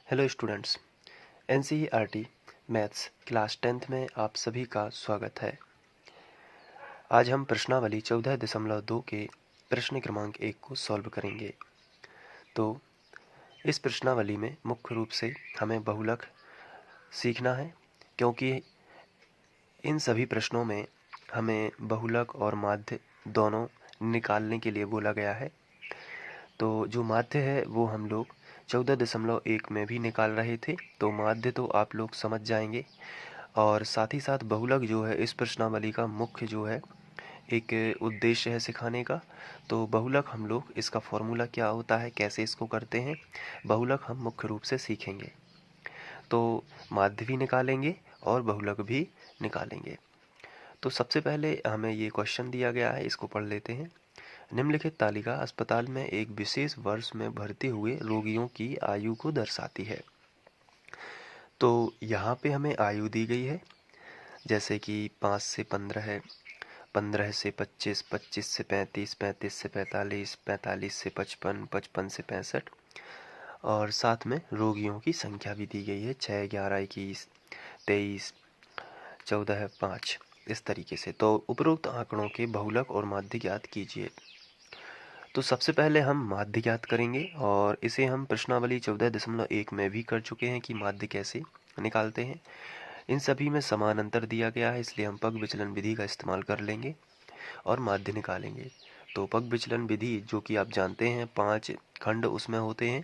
Hello students, NCERT maths class 10th में आप सभी का स्वागत है। आज हम प्रश्नावली 14.2 के प्रश्न क्रमांक 1 को सॉल्व करेंगे। तो इस प्रश्नावली में मुख्य रूप से हमें बहुलक सीखना है, क्योंकि इन सभी प्रश्नों में हमें बहुलक और माध्य दोनों निकालने के लिए बोला गया है। तो जो माध्य है वो हम लोग 14.1 में भी निकाल रहे थे, तो माध्य तो आप लोग समझ जाएंगे। और साथ ही साथ बहुलक जो है इस प्रश्नावली का मुख्य जो है एक उद्देश्य है सिखाने का। तो बहुलक हम लोग इसका फॉर्मूला क्या होता है, कैसे इसको करते हैं, बहुलक हम मुख्य रूप से सीखेंगे। तो माध्य भी निकालेंगे और बहुलक भी निकालेंगे। तो सबसे पहले हमें ये क्वेश्चन दिया गया है, इसको पढ़ लेते हैं। निम्नलिखित तालिका अस्पताल में एक विशेष वर्ष में भर्ती हुए रोगियों की आयु को दर्शाती है। तो यहाँ पे हमें आयु दी गई है, जैसे कि 5 से 15 है, 15 से 25, 25 से 35, 35 से 45, 45 से 55, 55 से 65, और साथ में रोगियों की संख्या भी दी गई है 6, 11, 21, 23, 14, 5, इस तरीके से। तो उपरोक्त आंकड़ों के बहुलक और माध्य ज्ञात कीजिए। तो सबसे पहले हम माध्य ज्ञात करेंगे, और इसे हम प्रश्नावली 14.1 में भी कर चुके हैं कि माध्य कैसे निकालते हैं। इन सभी में समान अंतर दिया गया है, इसलिए हम पग विचलन विधि का इस्तेमाल कर लेंगे और माध्य निकालेंगे। तो पग विचलन विधि जो कि आप जानते हैं 5 खंड उसमें होते हैं,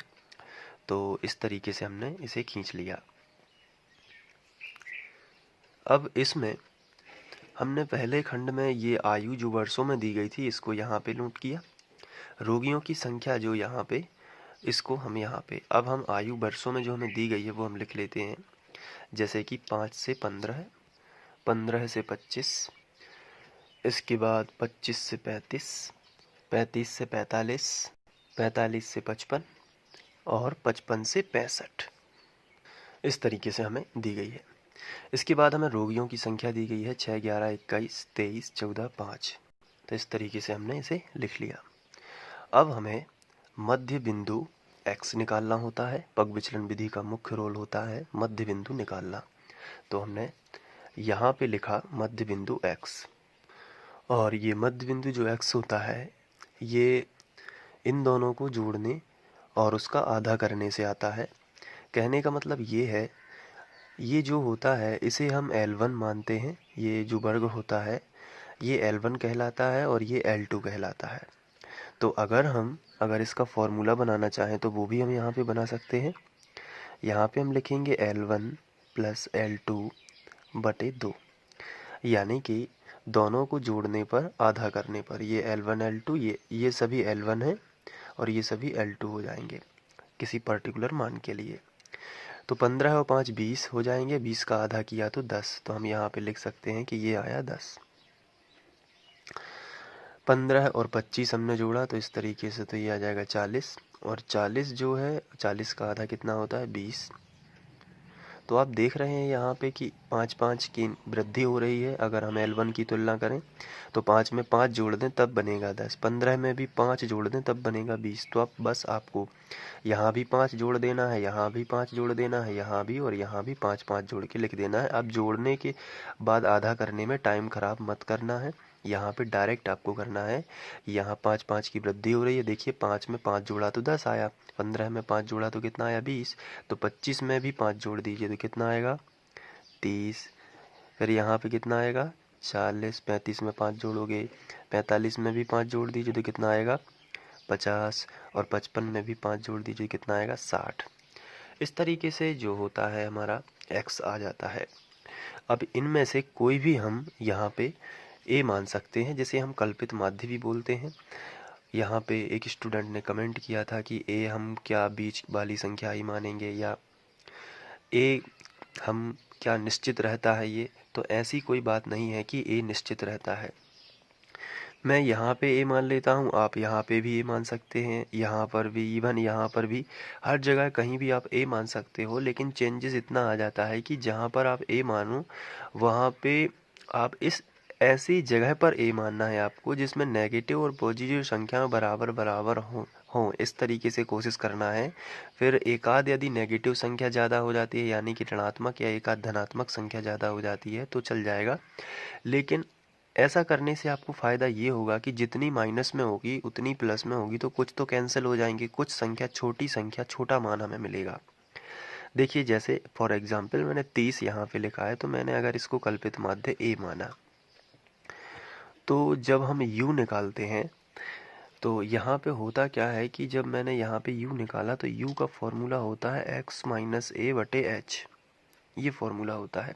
तो इस तरीके से हमने इसे खींच लिया। अब इसमें हमने पहले खंड में ये आयु जो वर्षों में दी गई थी इसको यहाँ पे नोट किया। रोगियों की संख्या जो यहाँ पे, इसको हम यहाँ पे, अब हम आयु वर्षों में जो हमें दी गई है वो हम लिख लेते हैं। जैसे कि 5 से 15, 15 से 25, इसके बाद 25 से 35, 35 से 45, 45 से 55 और 55 से 65, इस तरीके से हमें दी गई है। इसके बाद हमें रोगियों की संख्या दी गई है 6, 11, 21, 23, 14, 5, तो इस तरीके से हमने इसे लिख लिया। अब हमें मध्य बिंदु x निकालना होता है। पग विचलन विधि का मुख्य रोल होता है मध्य बिंदु निकालना। तो हमने यहाँ पे लिखा मध्य बिंदु x, और ये मध्य बिंदु जो x होता है ये इन दोनों को जोड़ने और उसका आधा करने से आता है। कहने का मतलब ये है, ये जो होता है इसे हम L1 मानते हैं। ये जो वर्ग होता है ये L1 कहलाता है और ये L2 कहलाता है। तो अगर इसका फॉर्मूला बनाना चाहें तो वो भी हम यहाँ पे बना सकते हैं। यहाँ पे हम लिखेंगे L1 प्लस L2 बटे 2, यानी कि दोनों को जोड़ने पर आधा करने पर ये L1 L2 ये सभी L1 है और ये सभी L2 हो जाएंगे किसी पर्टिकुलर मान के लिए। तो 15 और 5 20 हो जाएंगे, 20 का आधा किया तो 10, तो हम यहाँ पे लिख सकते हैं कि ये आया 10। 15 और 25 हमने जोड़ा तो इस तरीके से तो ये आ जाएगा 40, और 40 जो है 40 का आधा कितना होता है 20। तो आप देख रहे हैं यहाँ पे कि 5 की वृद्धि हो रही है। अगर हम L1 की तुलना करें तो 5 में 5 जोड़ दें तब बनेगा 10, 15 में भी 5 जोड़ दें तब बनेगा 20। तो अब बस आपको यहाँ भी 5 जोड़ देना है, यहाँ भी 5 जोड़ देना है, यहाँ भी और यहाँ भी 5 5 जोड़ के लिख देना है। अब जोड़ने के बाद आधा करने में टाइम खराब मत करना है, यहाँ पे डायरेक्ट आपको करना है। यहाँ 5 5 की वृद्धि हो रही है, देखिए 5 में 5 जोड़ा तो 10 आया, 15 में 5 जोड़ा तो कितना आया 20, तो 25 में भी 5 जोड़ दीजिए तो कितना आएगा 30। फिर यहाँ पे कितना आएगा 40, 35 में 5 जोड़ोगे, 45 में भी 5 जोड़ दीजिए तो कितना आएगा 50, और 55 में भी 5 जोड़ दीजिए कितना आएगा 60। इस तरीके से जो होता है हमारा x आ जाता है। अब इनमें से कोई भी हम यहाँ पे a मान सकते हैं, जिसे हम कल्पित माध्य भी बोलते हैं। यहाँ पे एक स्टूडेंट ने कमेंट किया था कि a हम क्या बीच वाली संख्या ही मानेंगे, या a हम क्या निश्चित रहता है ये, तो ऐसी कोई बात नहीं है कि a निश्चित रहता है। मैं यहाँ पे a मान लेता हूँ, आप यहाँ पे भी a मान सकते हैं, यहाँ पर भी, इवन यहाँ पर भी, हर जगह कहीं भी आप a मान सकते हो। लेकिन चेंजेस इतना आ जाता है कि जहाँ पर आप a मानो वहाँ पे आप इस ऐसी जगह पर a मानना है आपको जिसमें नेगेटिव और पॉजिटिव संख्या बराबर बराबर हों, इस तरीके से कोशिश करना है। फिर एक आध यदि नेगेटिव संख्या ज़्यादा हो जाती है, यानी कि ऋणात्मक या एक आध धनात्मक संख्या ज़्यादा हो जाती है तो चल जाएगा। लेकिन ऐसा करने से आपको फ़ायदा ये होगा कि जितनी माइनस में होगी उतनी प्लस में होगी, तो कुछ तो कैंसिल हो जाएंगी, कुछ संख्या छोटा मान हमें मिलेगा। देखिए, जैसे फॉर एग्जाम्पल मैंने 30 यहाँ पे लिखा है, तो मैंने अगर इसको कल्पित माध्य a माना, तो जब हम u निकालते हैं तो यहाँ पे होता क्या है कि जब मैंने यहाँ पे u निकाला तो u का फॉर्मूला होता है x माइनस ए बटे एच, ये फॉर्मूला होता है।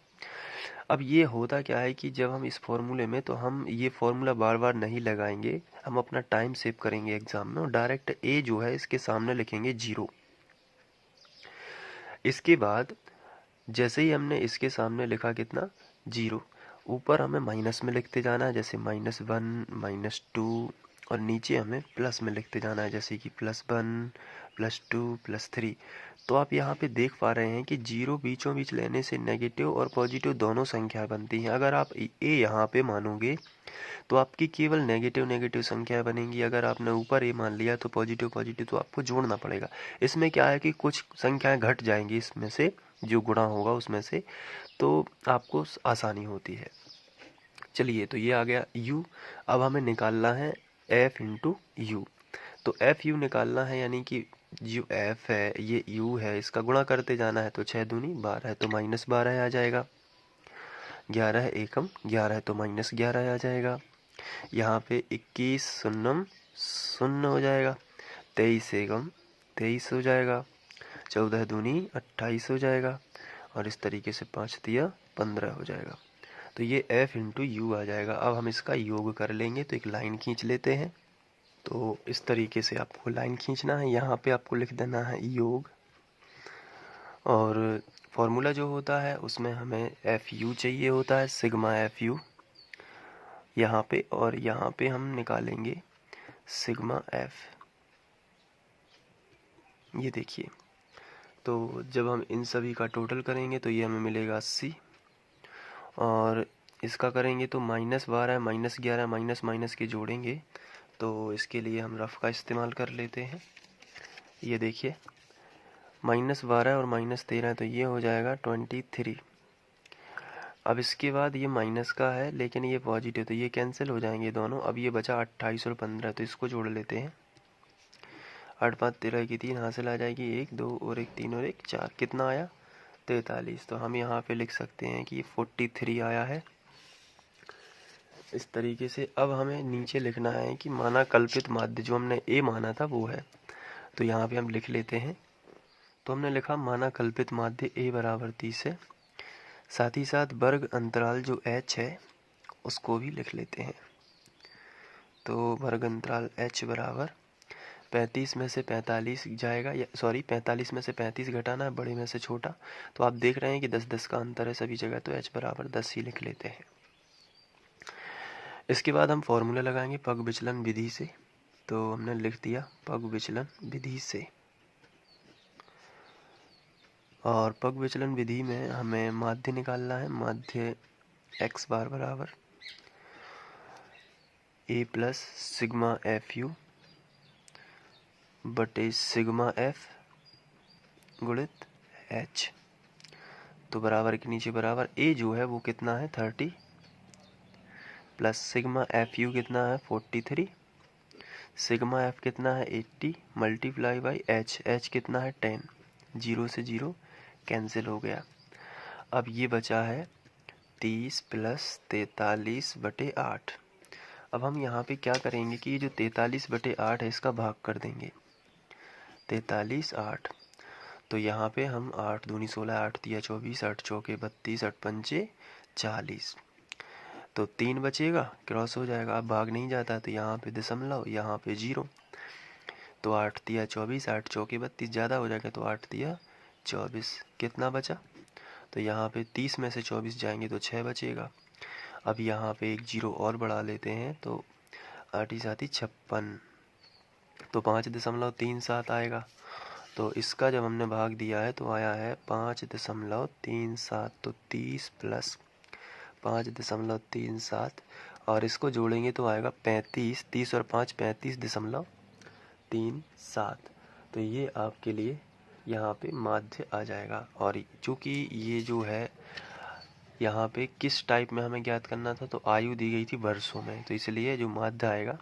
अब ये होता क्या है कि जब हम इस फॉर्मूले में, तो हम ये फॉर्मूला बार बार नहीं लगाएंगे, हम अपना टाइम सेव करेंगे एग्जाम में और डायरेक्ट a जो है इसके सामने लिखेंगे 0। इसके बाद जैसे ही हमने इसके सामने लिखा कितना 0, ऊपर हमें माइनस में लिखते जाना है, जैसे -1 -2, और नीचे हमें प्लस में लिखते जाना है, जैसे कि +1 +2 +3। तो आप यहाँ पे देख पा रहे हैं कि 0 बीचों बीच लेने से नेगेटिव और पॉजिटिव दोनों संख्याएं बनती हैं। अगर आप a यहाँ पे मानोगे तो आपकी केवल नेगेटिव संख्या बनेंगी। अगर आपने ऊपर a मान लिया तो पॉजिटिव तो आपको जोड़ना पड़ेगा। इसमें क्या है कि कुछ संख्याएं घट जाएंगी इसमें से, जो गुणा होगा उसमें से, तो आपको आसानी होती है। चलिए, तो ये आ गया u। अब हमें निकालना है f इंटू यू। तो f u निकालना है, यानी कि जो f है ये u है, इसका गुणा करते जाना है। तो 6 दूनी 12 तो -12 आ जाएगा। 11 एकम 11 तो -11 आ जाएगा। यहाँ पे 21 शून्यम 0 हो जाएगा। 23 एकम 23 हो जाएगा। 14 दूनी 28 हो जाएगा। और इस तरीके से 5 तिया 15 हो जाएगा। तो ये f इंटू यू आ जाएगा। अब हम इसका योग कर लेंगे, तो एक लाइन खींच लेते हैं। तो इस तरीके से आपको लाइन खींचना है, यहाँ पे आपको लिख देना है योग, और फॉर्मूला जो होता है उसमें हमें एफ यू चाहिए होता है, सिग्मा एफ यू यहाँ पे, और यहाँ पे हम निकालेंगे सिग्मा एफ। ये देखिए, तो जब हम इन सभी का टोटल करेंगे तो ये हमें मिलेगा 80, और इसका करेंगे तो -12 -11 माइनस के जोड़ेंगे, तो इसके लिए हम रफ का इस्तेमाल कर लेते हैं। ये देखिए, -12 और -13, तो ये हो जाएगा 23। अब इसके बाद ये माइनस का है लेकिन ये पॉजिटिव, तो ये कैंसिल हो जाएंगे दोनों। अब ये बचा 28 और 15, तो इसको जोड़ लेते हैं। 8 5 13 की 3 हासिल आ जाएगी, 1 2 और 1 3 और 1 4, कितना आया 43। तो हम यहाँ पे लिख सकते हैं कि 43 आया है। इस तरीके से अब हमें नीचे लिखना है कि माना कल्पित माध्य, जो हमने a माना था वो है, तो यहाँ पे हम लिख लेते हैं। तो हमने लिखा माना कल्पित माध्य a बराबर 30 है। साथ ही साथ वर्ग अंतराल जो h है उसको भी लिख लेते हैं। तो वर्ग अंतराल h बराबर 35 में से 45 जाएगा, या सॉरी 45 में से 35 घटाना है, बड़े में से छोटा। तो आप देख रहे हैं कि 10-10 का अंतर है सभी जगह, तो h बराबर 10 ही लिख लेते हैं। इसके बाद हम फॉर्मूला लगाएंगे पग विचलन विधि से। तो हमने लिख दिया पग विचलन विधि से, और पग विचलन विधि में हमें माध्य निकालना है। माध्य x बार बराबर a plus sigma F you बटे सिग्मा एफ गुणित h। तो बराबर के नीचे बराबर a जो है वो कितना है 30, प्लस सिग्मा एफ यू कितना है 43, सिग्मा एफ कितना है 80, मल्टीप्लाई बाई h कितना है 10। 0 से 0 कैंसिल हो गया। अब ये बचा है 30 प्लस 43 बटे 8। अब हम यहाँ पे क्या करेंगे कि ये जो 43 बटे 8 है इसका भाग कर देंगे। 43 8, तो यहाँ पे हम 8 दूनी 16, 8 तिया 24, 8 चौके 32, 8 पंचे 40, तो 3 बचेगा, क्रॉस हो जाएगा। अब भाग नहीं जाता, तो यहाँ पे दशमलव, यहाँ पे 0, तो 8 तिया 24, 8 चौके 32 ज़्यादा हो जाएगा, तो 8 तिया 24, कितना बचा, तो यहाँ पे 30 में से 24 जाएंगे तो 6 बचेगा। अब यहाँ पे एक 0 और बढ़ा लेते हैं, तो 8 ही 7 ही 56, तो 5.37 आएगा। तो इसका जब हमने भाग दिया है तो आया है 5.37, तो 30 प्लस 5.37, और इसको जोड़ेंगे तो आएगा 35, 30 और 5 35.37। 3 7। तो ये आपके लिए यहाँ पे माध्य आ जाएगा। और चूँकि ये जो है यहाँ पे किस टाइप में हमें ज्ञात करना था, तो आयु दी गई थी वर्षों में, तो इसलिए जो माध्य आएगा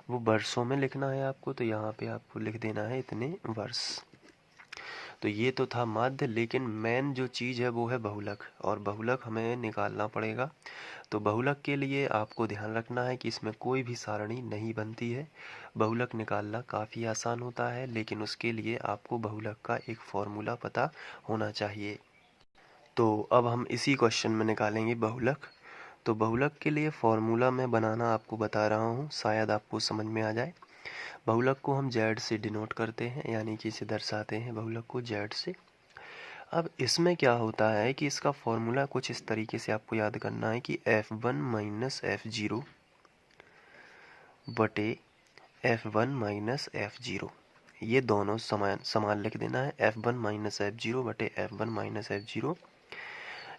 वो वर्षों में लिखना है आपको। तो यहाँ पे आपको लिख देना है इतने वर्ष। तो ये तो था माध्य, लेकिन मेन जो चीज़ है वो है बहुलक, और बहुलक हमें निकालना पड़ेगा। तो बहुलक के लिए आपको ध्यान रखना है कि इसमें कोई भी सारणी नहीं बनती है। बहुलक निकालना काफ़ी आसान होता है, लेकिन उसके लिए आपको बहुलक का एक फॉर्मूला पता होना चाहिए। तो अब हम इसी क्वेश्चन में निकालेंगे बहुलक। तो बहुलक के लिए फॉर्मूला मैं बनाना आपको बता रहा हूँ, शायद आपको समझ में आ जाए। बहुलक को हम z से डिनोट करते हैं, यानी कि इसे दर्शाते हैं बहुलक को z से। अब इसमें क्या होता है कि इसका फॉर्मूला कुछ इस तरीके से आपको याद करना है कि f1 माइनस f0 बटे f1 माइनस f0, ये दोनों समान लिख देना है। f1 माइनस f0 बटे f1 माइनस f0।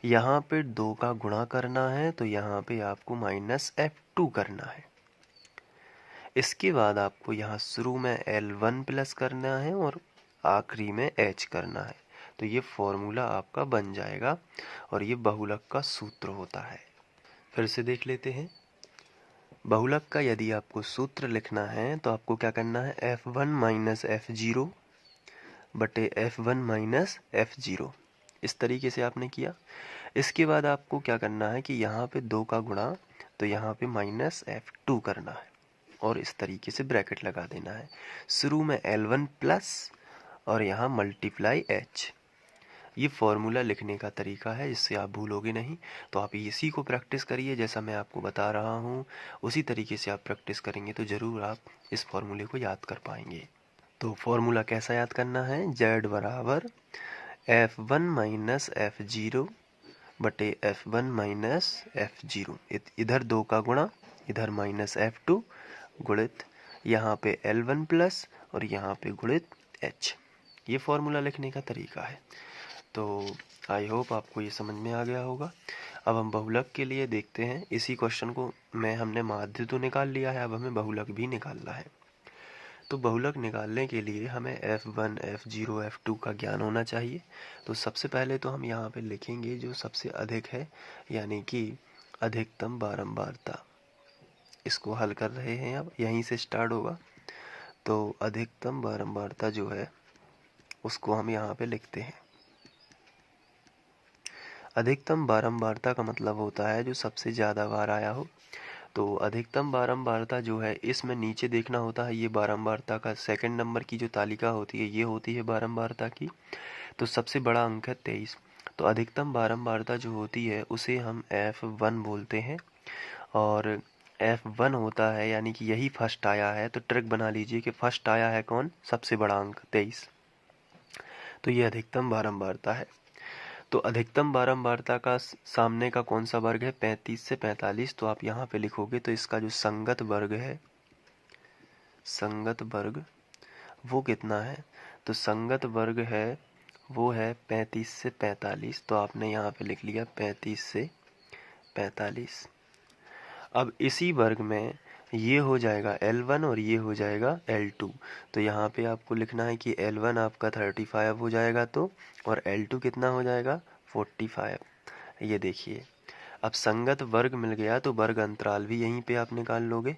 यहाँ पे 2 का गुणा करना है, तो यहाँ पे आपको माइनस f2 करना है। इसके बाद आपको यहाँ शुरू में L1 प्लस करना है और आखिरी में H करना है। तो ये फॉर्मूला आपका बन जाएगा, और ये बहुलक का सूत्र होता है। फिर से देख लेते हैं। बहुलक का यदि आपको सूत्र लिखना है तो आपको क्या करना है, f1 माइनस f0 बटे f1 माइनस f0, इस तरीके से आपने किया। इसके बाद आपको क्या करना है कि यहाँ पे 2 का गुणा, तो यहाँ पे माइनस f2 करना है, और इस तरीके से ब्रैकेट लगा देना है। शुरू में L1 प्लस और यहाँ मल्टीप्लाई H। ये फॉर्मूला लिखने का तरीका है, इससे आप भूलोगे नहीं। तो आप इसी को प्रैक्टिस करिए, जैसा मैं आपको बता रहा हूँ उसी तरीके से आप प्रैक्टिस करेंगे तो ज़रूर आप इस फॉर्मूले को याद कर पाएंगे। तो फॉर्मूला कैसा याद करना है, z बराबर f1 माइनस f0 बटे f1 माइनस f0। इधर 2 का गुणा, इधर माइनस f2 गुणित यहाँ पे L1 प्लस और यहाँ पे गुणित H। ये फॉर्मूला लिखने का तरीका है। तो आई होप आपको ये समझ में आ गया होगा। अब हम बहुलक के लिए देखते हैं। इसी क्वेश्चन को हमने माध्य तो निकाल लिया है, अब हमें बहुलक भी निकालना है। तो बहुलक निकालने के लिए हमें f1, f0, f2 का ज्ञान होना चाहिए। तो सबसे पहले तो हम यहाँ पे लिखेंगे जो सबसे अधिक है, यानी कि अधिकतम बारंबारता। इसको हल कर रहे हैं, अब यहीं से स्टार्ट होगा। तो अधिकतम बारंबारता जो है उसको हम यहाँ पे लिखते हैं। अधिकतम बारंबारता का मतलब होता है जो सबसे ज़्यादा बार आया हो। तो अधिकतम बारंबारता जो है, इसमें नीचे देखना होता है, ये बारंबारता का सेकंड नंबर की जो तालिका होती है ये होती है बारंबारता की। तो सबसे बड़ा अंक है 23। तो अधिकतम बारंबारता जो होती है उसे हम F1 बोलते हैं, और F1 होता है यानी कि यही फर्स्ट आया है। तो ट्रिक बना लीजिए कि फर्स्ट आया है कौन, सबसे बड़ा अंक 23। तो ये अधिकतम बारंबारता है। तो अधिकतम बारंबारता का सामने का कौन सा वर्ग है, 35 से 45। तो आप यहाँ पे लिखोगे तो इसका जो संगत वर्ग है, संगत वर्ग वो कितना है, तो संगत वर्ग है वो है 35 से 45। तो आपने यहाँ पे लिख लिया 35 से 45। अब इसी वर्ग में ये हो जाएगा L1 और ये हो जाएगा L2। तो यहाँ पे आपको लिखना है कि L1 आपका 35 हो जाएगा, तो और L2 कितना हो जाएगा 45। ये देखिए, अब संगत वर्ग मिल गया तो वर्ग अंतराल भी यहीं पे आप निकाल लोगे।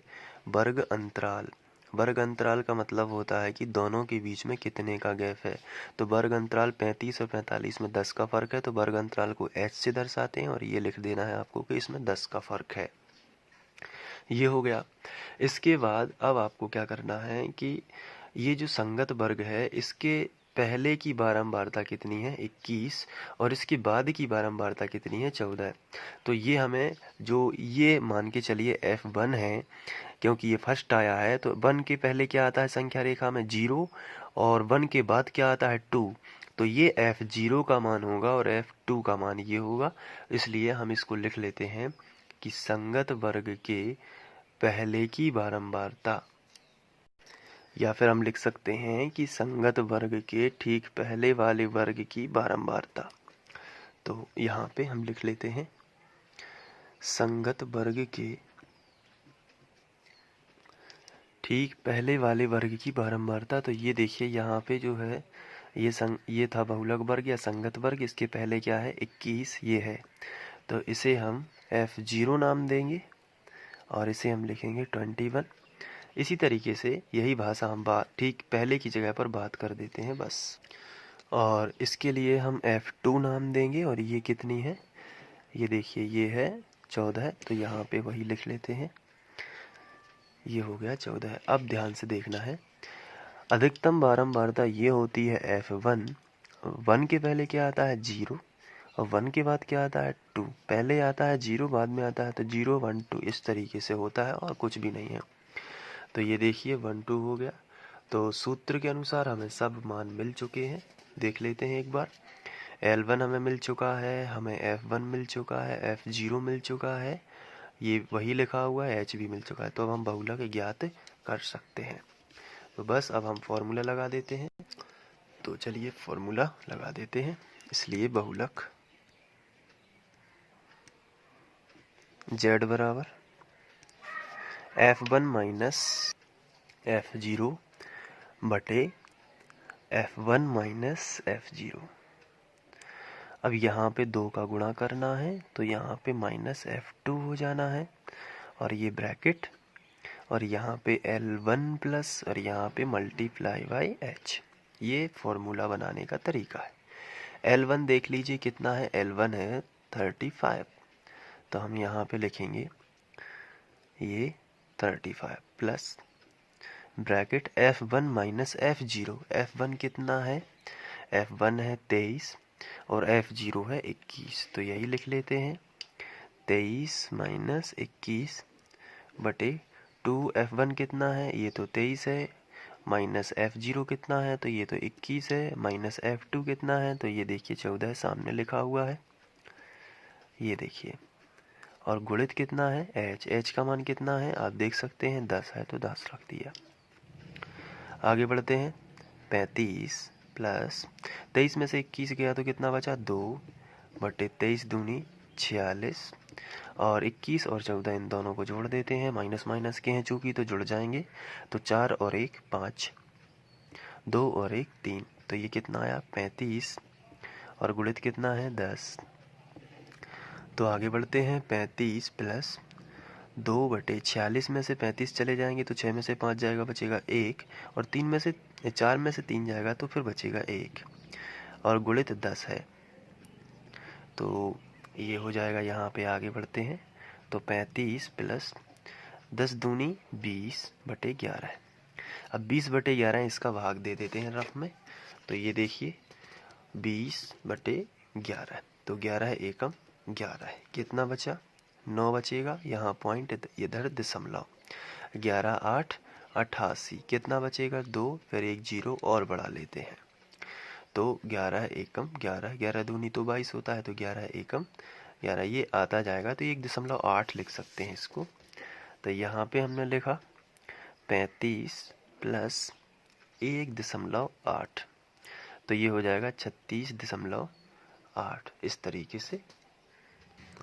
वर्ग अंतराल, वर्ग अंतराल का मतलब होता है कि दोनों के बीच में कितने का गैप है। तो वर्ग अंतराल 35 और 45 में 10 का फ़र्क है, तो वर्ग अंतराल को h से दर्शाते हैं, और ये लिख देना है आपको कि इसमें 10 का फ़र्क है। ये हो गया। इसके बाद अब आपको क्या करना है कि ये जो संगत वर्ग है इसके पहले की बारंबारता कितनी है 21, और इसके बाद की बारंबारता कितनी है 14। तो ये हमें जो ये मान के चलिए F1 है, क्योंकि ये फर्स्ट आया है। तो 1 के पहले क्या आता है संख्या रेखा में 0, और 1 के बाद क्या आता है 2। तो ये F0 का मान होगा और F2 का मान ये होगा। इसलिए हम इसको लिख लेते हैं कि संगत वर्ग के पहले की बारंबारता, या फिर हम लिख सकते हैं कि संगत वर्ग के ठीक पहले वाले वर्ग की बारंबारता। तो यहाँ पे हम लिख लेते हैं संगत वर्ग के ठीक पहले वाले वर्ग की बारंबारता, तो ये देखिए यहाँ पे जो है ये था बहुलक वर्ग या संगत वर्ग। इसके पहले क्या है 21 ये है, तो इसे हम F0 नाम देंगे और इसे हम लिखेंगे 21। इसी तरीके से यही भाषा हम ठीक पहले की जगह पर बात कर देते हैं बस। और इसके लिए हम F2 नाम देंगे और ये कितनी है, ये देखिए ये है 14, तो यहाँ पे वही लिख लेते हैं, ये हो गया 14। अब ध्यान से देखना है, अधिकतम बारंबारता ये होती है F1। 1 के पहले क्या आता है 0 और 1 के बाद क्या आता है 2। पहले आता है 0 बाद में आता है तो 0 1 2 इस तरीके से होता है और कुछ भी नहीं है। तो ये देखिए 1 2 हो गया। तो सूत्र के अनुसार हमें सब मान मिल चुके हैं, देख लेते हैं एक बार। L1 हमें मिल चुका है, हमें F1 मिल चुका है, F0 मिल चुका है, ये वही लिखा हुआ है, H भी मिल चुका है। तो अब हम बहुलक ज्ञात कर सकते हैं। तो बस अब हम फॉर्मूला लगा देते हैं। तो चलिए फॉर्मूला लगा देते हैं। इसलिए बहुलक Z बराबर F1 माइनस F0 बटे F1 माइनस F0। अब यहाँ पे 2 का गुणा करना है, तो यहाँ पे माइनस F2 हो जाना है और ये ब्रैकेट, और यहाँ पे L1 प्लस और यहाँ पे मल्टीप्लाई बाई H। ये फॉर्मूला बनाने का तरीका है। L1 देख लीजिए कितना है, L1 है 35, तो हम यहाँ पे लिखेंगे ये 35 plus bracket F1 minus F0। F1 कितना है, F1 है 23 और F0 है 21, तो यही लिख लेते हैं 23 माइनस 21 बटे 2। F1 कितना है, ये तो 23 है, माइनस F0 कितना है, तो ये तो 21 है, माइनस F2 कितना है, तो ये देखिए 14 सामने लिखा हुआ है, ये देखिए। और गुणित कितना है H का मान कितना है आप देख सकते हैं, 10 है तो 10 रख दिया। आगे बढ़ते हैं, 35 प्लस 23 में से 21 गया तो कितना बचा 2 बटे 23 दूनी 46, और 21 और 14 इन दोनों को जोड़ देते हैं, माइनस माइनस के हैं चूँकि तो जुड़ जाएंगे। तो 4 और 1 5, 2 और 1 3, तो ये कितना आया 35 और गुणित कितना है 10। तो आगे बढ़ते हैं, 35 प्लस 2 बटे 46 में से 35 चले जाएंगे तो 6 में से 5 जाएगा, बचेगा 1, और 4 में से 3 जाएगा तो फिर बचेगा 1, और गुणित 10 है, तो ये हो जाएगा। यहाँ पे आगे बढ़ते हैं, तो 35 प्लस 10 दूनी 20 बटे 11। अब 20 बटे 11 इसका भाग दे देते हैं रफ में, तो ये देखिए 20 बटे 11, तो 11 एकम 11 है, कितना बचा 9 बचेगा, यहाँ पॉइंट इधर दशमलव, 11 8 88, कितना बचेगा 2, फिर एक 0 और बढ़ा लेते हैं, तो 11 एकम 11, 11 दूनी तो 22 होता है, तो 11 एकम 11 ये आता जाएगा, तो 1.8 लिख सकते हैं इसको। तो यहाँ पे हमने लिखा 35 प्लस 1.8, तो ये हो जाएगा 36.8 इस तरीके से।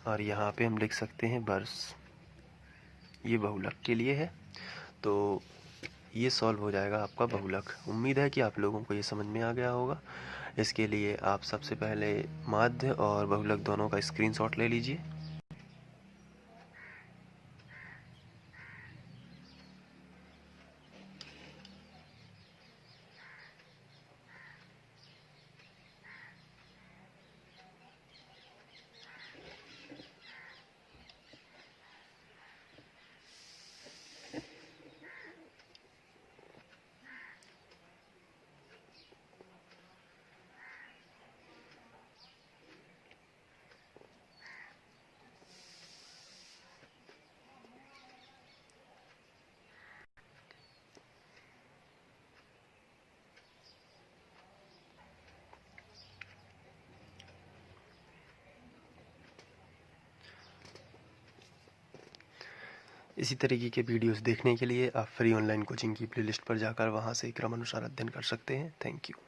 और यहाँ पे हम लिख सकते हैं वर्ष, ये बहुलक के लिए है, तो ये सॉल्व हो जाएगा आपका बहुलक। उम्मीद है कि आप लोगों को ये समझ में आ गया होगा। इसके लिए आप सबसे पहले माध्य और बहुलक दोनों का स्क्रीनशॉट ले लीजिए। इसी तरीके के वीडियोस देखने के लिए आप फ्री ऑनलाइन कोचिंग की प्लेलिस्ट पर जाकर वहां से क्रमानुसार अध्ययन कर सकते हैं। Thank you.